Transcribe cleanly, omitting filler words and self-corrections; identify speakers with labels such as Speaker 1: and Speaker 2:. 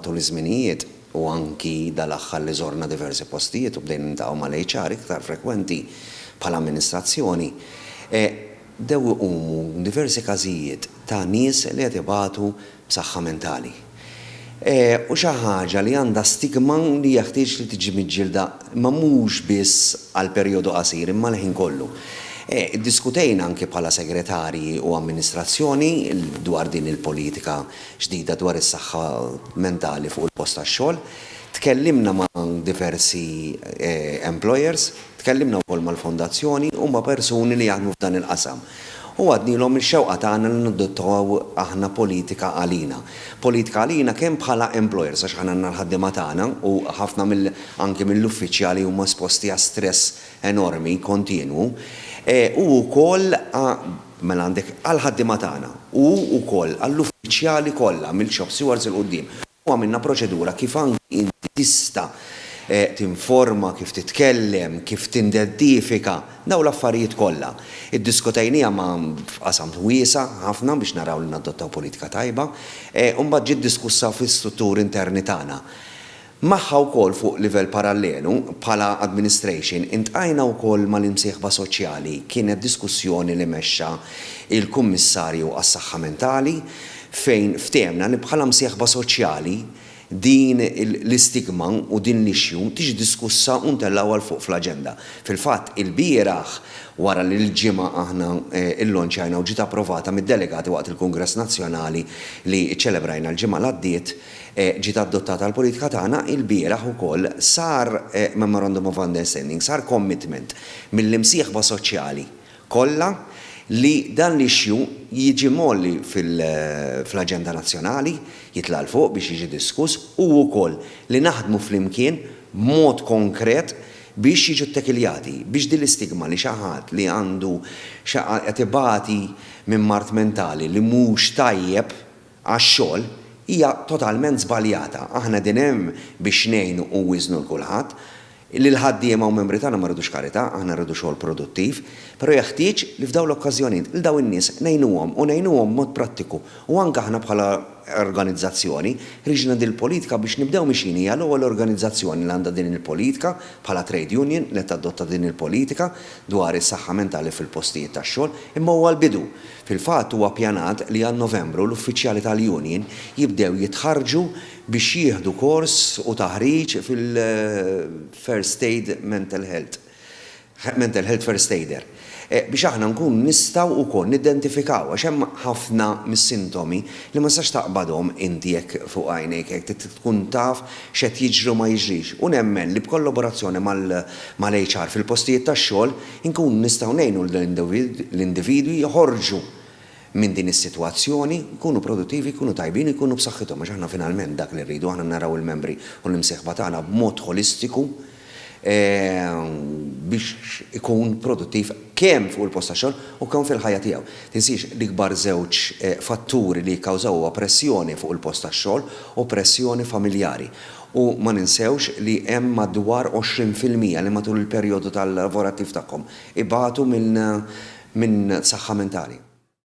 Speaker 1: matul iż-żminijiet u anki dal-aħħar li żorna diversi postijiet u bdejna nintaqgħu mal-HR iktar frekwenti bħala amministrazzjoni, dew huma diversi każijiet ta' nies li qed ibatu b'saħħa mentali. U xi ħaġa li għandha stigma li jeħtieġ li tiġi miġġielda ma mhux biss għal perjodu qasir imma l-ħin kollu. Diskutejna anke bħala segretarji u amministrazzjoni dwar din il-politika ġdida dwar is-saħħa mentali fuq il-post tax-xogħol. Tkellimna ma' diversi employers, tkellimna wkoll mal-fondazzjoni u ma' persuni li jaħdmu f'dan il-qasam. U għadnilhom il-xewqa tagħna li nadottaw aħna politika għalina. Politika għalina kemm bħala employers għax aħna l-ħaddiema tagħna u ħafna anke mill-uffiċjali huma esposti għal stress enormi kontinwu. U wkoll mela għandek għall-ħaddiema tagħna u wkoll għall-uffiċjali kollha mill-shop stewards il qudiem. U għamilna proċedura kif anki inti tista' tinforma, kif titkellem, kif tindentifika dawn l-affarijiet kollha. Iddiskutejnija ma' qasam wiesa ħafna biex naraw li nadottaw politika tajba, u mbagħad ġiet diskussa fis-strutturi interni tagħna. Magħha wkoll fuq livell parallelu bħala administration intqajna wkoll mal-imsieħba soċjali kienet diskussjoni li mexxa il-Kummissarju għas-Saħħa Mentali fejn ftehmna li bħala msieħba soċjali din l-istigma u din l-issue tiġi diskussa u ntellgħuha l fuq fl-aġenda. Fil-fatt il-bieraħ wara li l-ġimgħa aħna il-lonċajna u ġiet approvata mid-delegati waqt il-Kungress Nazzjonali li ċċelebrajna l-ġimgħa l-għaddiet ġiet adottata l-politika tagħna, il-bieraħ ukoll sar Memorandum of Understanding, sar commitment mill-imsieħba soċjali kollha li dan l-issue jiġi molli fl-Aġenda Nazzjonali, jitla' l-fuq biex jiġi diskuss u wkoll li naħdmu flimkien b'mod konkret biex jiġu ttekiljati, biex din l-istigma li xi ħadd li għandu qed ibati minn mart mentali li mhux tajjeb għax-xogħol hija totalment żbaljata. Aħna din hemm biex ngħinu u wiżnu l-kulħadd. L-ħaddiema u membri tagħna ma rridux karità, aħna rridu xogħol produttiv, però jeħtieġ li f'dawn l-okkażjonijiet il daw in-nies ngħinuhom u ngħinuhom mod prattiku. U anke aħna bħala organizzazzjoni riġna din il-politika biex nibdew mixin hija l-ewwel organizzazzjoni li għandha din il-politika bħala trade union li tadotta din il-politika dwar is-saħħa mentali fil-postijiet tax-xogħol, imma huwa l-bidu. Fil-fatt huwa ppjanat li għal Novembru l-uffiċjali tal-union jibdew jitħarġu biex jieħdu kors u taħriġ fil-First Aid Mental Health First Aider. Biex aħna nkun nistgħu wkoll nidentifikaw għax hemm ħafna mis-sintomi li ma sax taqbadhom inti jekk fuq għajnejk jekk tkun taf x'qed jiġri ma jiġrix. U nemmen li b'kollaborazzjoni mal-HR fil-postijiet tax-xogħol inkunu nistgħu ngħinu l-individwi joħorġu minn din is-sitwazzjoni, jkunu produttivi, jkunu tajbin, jkunu b'saħħithom għax aħna finalment dak li rridu aħna naraw il-membri u l-imsieħba tagħna b'mod holistiku biex ikun produttiv kemm fuq il-post tax-xogħol u kemm fil-ħajja tiegħu. Tinsiex l-ikbar żewġ fatturi li jikkawżaw pressjoni fuq il-post tax-xogħol u pressjoni familjari. U ma ninsewx li hemm madwar 20% li matul il-perjodu tal-lavorattiv tagħhom ibatu minn saħħa mentali.